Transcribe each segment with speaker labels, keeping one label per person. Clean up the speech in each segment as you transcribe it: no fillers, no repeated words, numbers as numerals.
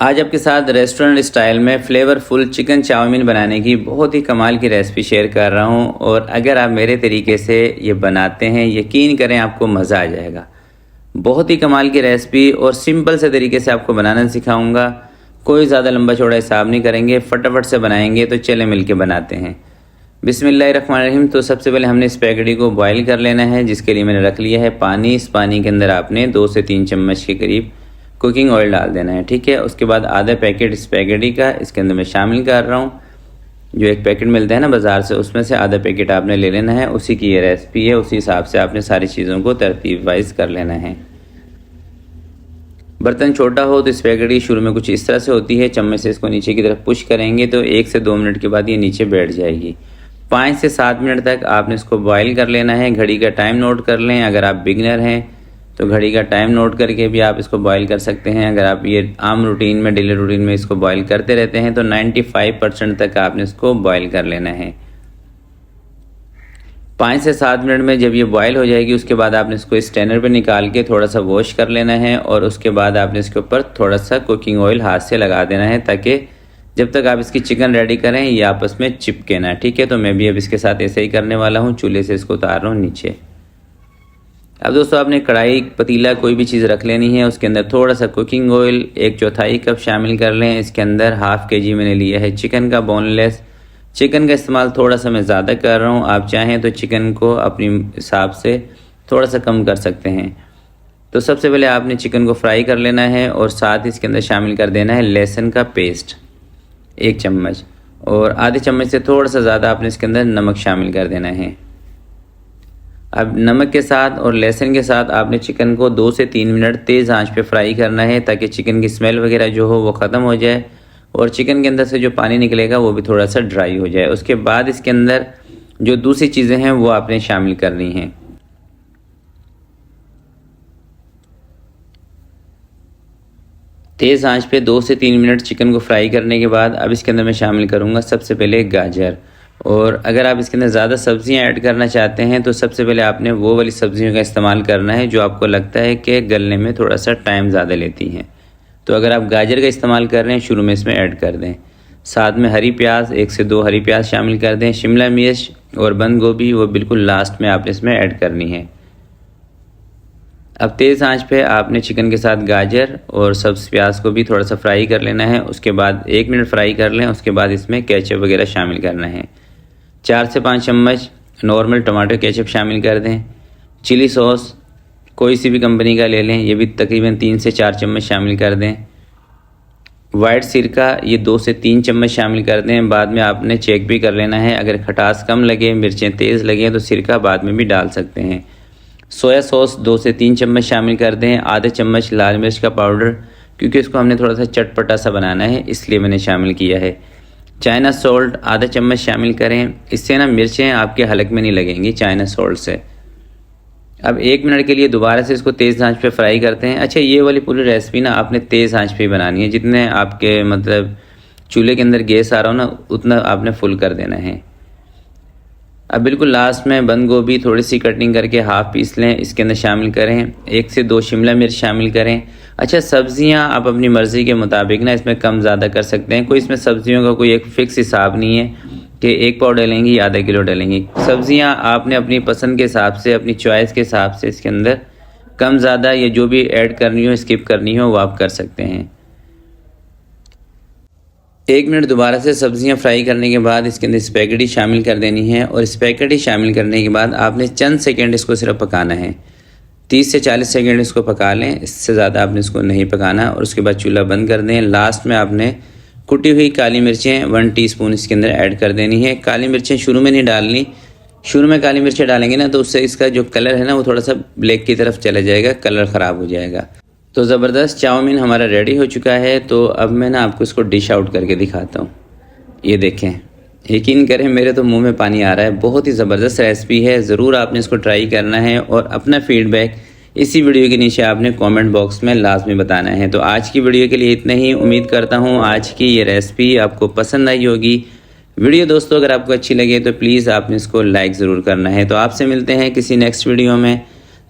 Speaker 1: आज आपके साथ रेस्टोरेंट स्टाइल में फ्लेवरफुल चिकन चाउमीन बनाने की बहुत ही कमाल की रेसिपी शेयर कर रहा हूं और अगर आप मेरे तरीके से ये बनाते हैं यकीन करें आपको मज़ा आ जाएगा। बहुत ही कमाल की रेसिपी और सिंपल से तरीके से आपको बनाना सिखाऊंगा। कोई ज़्यादा लंबा चौड़ा हिसाब नहीं करेंगे, फटाफट से बनाएंगे। तो चले मिलके बनाते हैं। बिस्मिल्लाहिर्रहमानिर्रहीम। तो सबसे पहले हमने स्पैगेटी को बॉईल कर लेना है, जिसके लिए मैंने रख लिया है पानी। इस पानी के अंदर आपने 2 से 3 चम्मच के करीब कुकिंग ऑयल डाल देना है, ठीक है। उसके बाद आधा पैकेट स्पैगेटी का इसके अंदर मैं शामिल कर रहा हूँ। जो एक पैकेट मिलता है ना बाज़ार से, उसमें से आधा पैकेट आपने ले लेना है। उसी की ये रेसिपी है, उसी हिसाब से आपने सारी चीज़ों को तरतीब वाइज कर लेना है। बर्तन छोटा हो तो स्पैगेटी शुरू में कुछ इस तरह से होती है। चम्मच से इसको नीचे की तरफ पुश करेंगे तो 1 से 2 मिनट के बाद ये नीचे बैठ जाएगी। 5 से 7 मिनट तक आपने इसको बॉईल कर लेना है। घड़ी का टाइम नोट कर लें। अगर आप बिगनर हैं तो घड़ी का टाइम नोट करके भी आप इसको बॉईल कर सकते हैं। अगर आप ये आम रूटीन में, डेली रूटीन में इसको बॉईल करते रहते हैं तो 95% तक आपने इसको बॉईल कर लेना है। 5 से 7 मिनट में जब ये बॉईल हो जाएगी उसके बाद आपने इसको स्ट्रेनर पे निकाल के थोड़ा सा वॉश कर लेना है और उसके बाद आपने इसके ऊपर थोड़ा सा कुकिंग ऑयल हाथ से लगा देना है, ताकि जब तक आप इसकी चिकन रेडी करें ये आपस में चिपके ना, ठीक है। तो मैं भी अब इसके साथ ऐसे ही करने वाला हूँ। चूल्हे से इसको उतार रहा हूँ नीचे। अब दोस्तों आपने कढ़ाई, पतीला, कोई भी चीज़ रख लेनी है। उसके अंदर थोड़ा सा कुकिंग ऑयल 1/4 कप शामिल कर लें। इसके अंदर ½ kg मैंने लिया है चिकन का बोनलेस। चिकन का इस्तेमाल थोड़ा सा मैं ज़्यादा कर रहा हूँ, आप चाहें तो चिकन को अपनी हिसाब से थोड़ा सा कम कर सकते हैं। तो सबसे पहले आपने चिकन को फ्राई कर लेना है और साथ इसके अंदर शामिल कर देना है लहसुन का पेस्ट 1 चम्मच, और आधे चम्मच से थोड़ा सा ज़्यादा आपने इसके अंदर नमक शामिल कर देना है। अब नमक के साथ और लहसुन के साथ आपने चिकन को 2 से 3 मिनट तेज़ आंच पे फ्राई करना है, ताकि चिकन की स्मेल वगैरह जो हो वो ख़त्म हो जाए और चिकन के अंदर से जो पानी निकलेगा वो भी थोड़ा सा ड्राई हो जाए। उसके बाद इसके अंदर जो दूसरी चीज़ें हैं वो आपने शामिल करनी हैं। तेज़ आंच पे 2 से 3 मिनट चिकन को फ्राई करने के बाद अब इसके अंदर मैं शामिल करूँगा सबसे पहले गाजर। और अगर आप इसके अंदर ज़्यादा सब्जियां ऐड करना चाहते हैं तो सबसे पहले आपने वो वाली सब्जियों का इस्तेमाल करना है जो आपको लगता है कि गलने में थोड़ा सा टाइम ज़्यादा लेती हैं। तो अगर आप गाजर का इस्तेमाल कर रहे हैं शुरू में इसमें ऐड कर दें। साथ में हरी प्याज 1 से 2 हरी प्याज शामिल कर दें। शिमला मिर्च और बंद गोभी वो बिल्कुल लास्ट में आपने इसमें ऐड करनी है। अब तेज़ आंच पे आपने चिकन के साथ गाजर और सब्ज़ प्याज को भी थोड़ा सा फ्राई कर लेना है। उसके बाद 1 मिनट फ्राई कर लें। उसके बाद इसमें केचप वगैरह शामिल करना है। 4 से 5 चम्मच नॉर्मल टमाटो केचप शामिल कर दें। चिली सॉस कोई सी भी कंपनी का ले लें, ये भी तकरीबन 3 से 4 चम्मच शामिल कर दें। वाइट सिरका ये 2 से 3 चम्मच शामिल कर दें। बाद में आपने चेक भी कर लेना है, अगर खटास कम लगे, मिर्चें तेज़ लगें तो सिरका बाद में भी डाल सकते हैं। सोया सॉस 2 से 3 चम्मच शामिल कर दें। आधे चम्मच लाल मिर्च का पाउडर, क्योंकि इसको हमने थोड़ा सा चटपटा सा बनाना है इसलिए मैंने शामिल किया है। चाइना सॉल्ट आधा चम्मच शामिल करें। इससे ना मिर्चें आपके हलक में नहीं लगेंगी चाइना सॉल्ट से। अब 1 मिनट के लिए दोबारा से इसको तेज़ आंच पे फ्राई करते हैं। अच्छा, ये वाली पूरी रेसिपी ना आपने तेज़ आंच पे बनानी है। जितने आपके मतलब चूल्हे के अंदर गैस आ रहा हो ना उतना आपने फुल कर देना है। अब बिल्कुल लास्ट में बंद गोभी थोड़ी सी कटिंग करके ½ पीस लें, इसके अंदर शामिल करें। 1 से 2 शिमला मिर्च शामिल करें। अच्छा, सब्जियां आप अपनी मर्ज़ी के मुताबिक ना इसमें कम ज़्यादा कर सकते हैं। कोई इसमें सब्जियों का कोई एक फ़िक्स हिसाब नहीं है कि 1 पाव डालेंगी या ½ किलो डालेंगी। सब्जियां आपने अपनी पसंद के हिसाब से, अपनी चॉइस के हिसाब से इसके अंदर कम ज़्यादा या जो भी ऐड करनी हो, स्किप करनी हो वो आप कर सकते हैं। 1 मिनट दोबारा से सब्जियां फ्राई करने के बाद इसके अंदर स्पैगेटी शामिल कर देनी है और स्पैगेटी शामिल करने के बाद आपने चंद सेकंड इसको सिर्फ पकाना है। 30 से 40 सेकंड इसको पका लें, इससे ज़्यादा आपने इसको नहीं पकाना। और उसके बाद चूल्हा बंद कर दें। लास्ट में आपने कुटी हुई काली मिर्चें 1 टीस्पून इसके अंदर ऐड कर देनी है। काली मिर्चें शुरू में नहीं डालनी। शुरू में काली मिर्चें डालेंगे ना तो उससे इसका जो कलर है ना वो थोड़ा सा ब्लैक की तरफ चला जाएगा, कलर ख़राब हो जाएगा। तो ज़बरदस्त चाउमीन हमारा रेडी हो चुका है। तो अब मैं ना आपको इसको डिश आउट करके दिखाता हूँ। ये देखें, यकीन करें मेरे तो मुंह में पानी आ रहा है। बहुत ही ज़बरदस्त रेसिपी है, ज़रूर आपने इसको ट्राई करना है और अपना फीडबैक इसी वीडियो के नीचे आपने कमेंट बॉक्स में लाजमी बताना है। तो आज की वीडियो के लिए इतना ही। उम्मीद करता हूँ आज की ये रेसिपी आपको पसंद आई होगी। वीडियो दोस्तों अगर आपको अच्छी लगे तो प्लीज़ आपने इसको लाइक ज़रूर करना है। तो आपसे मिलते हैं किसी नेक्स्ट वीडियो में।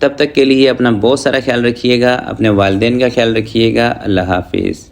Speaker 1: तब तक के लिए अपना बहुत सारा ख्याल रखिएगा, अपने वालिदैन का ख्याल रखिएगा। अल्लाह हाफिज़।